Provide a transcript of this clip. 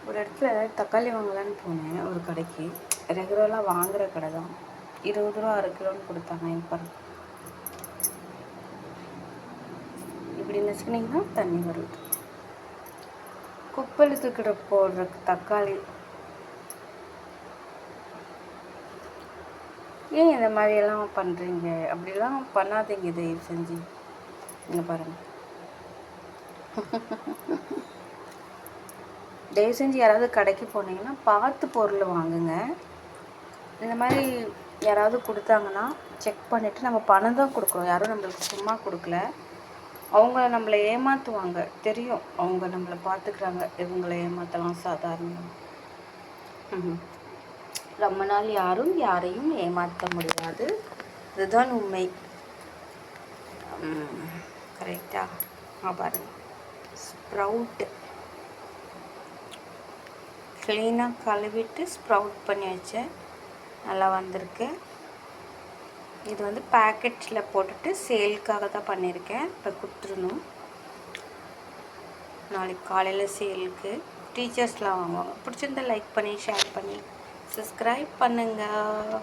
ஒரு இடத்துல தக்காளி வாங்கலான்னு போனேன், ஒரு கடைக்கு. ரெகுலராக வாங்குகிற கடை தான். 20 ரூபா 1 கிலோன்னு கொடுத்தாங்க. என் பாருங்க, இப்படி நசுக்குனிங்கன்னா தண்ணி வருது. குப்பையில் தூக்கிட போடுற தக்காளி. ஏன் இந்த மாதிரியெல்லாம் பண்ணுறீங்க? அப்படிலாம் பண்ணாதீங்க தயவு செஞ்சு. இங்கே பாருங்கள், தயவு செஞ்சு யாராவது கடைக்கு போனீங்கன்னா பார்த்து பொருள் வாங்குங்க. இந்த மாதிரி யாராவது கொடுத்தாங்கன்னா செக் பண்ணிவிட்டு, நம்ம பணம் தான் கொடுக்குறோம், யாரும் நம்மளுக்கு சும்மா கொடுக்கல. அவங்க நம்மளை ஏமாற்றுவாங்க, தெரியும். அவங்க நம்மளை பார்த்துக்கிறாங்க, இவங்களை ஏமாற்றலாம் சாதாரணம். ரொம்ப நாள் யாரும் யாரையும் ஏமாற்ற முடியாது, இதுதான் உண்மை. கரெக்டாக பாருங்க, ஸ்ப்ரவுட்டு க்ளீனாக கழுவிட்டு ஸ்ப்ரவுட் பண்ணி வச்சேன், நல்லா வந்திருக்கு. இது வந்து பேக்கெட்டில் போட்டுட்டு சேலுக்காக தான் பண்ணியிருக்கேன். இப்போ கொடுத்துடணும். நாளைக்கு காலையில் சேலுக்கு டீச்சர்ஸ்லாம் வாங்குவாங்க. பிடிச்சிருந்தா லைக் பண்ணி ஷேர் பண்ணி சப்ஸ்கிரைப் பண்ணுங்கள்.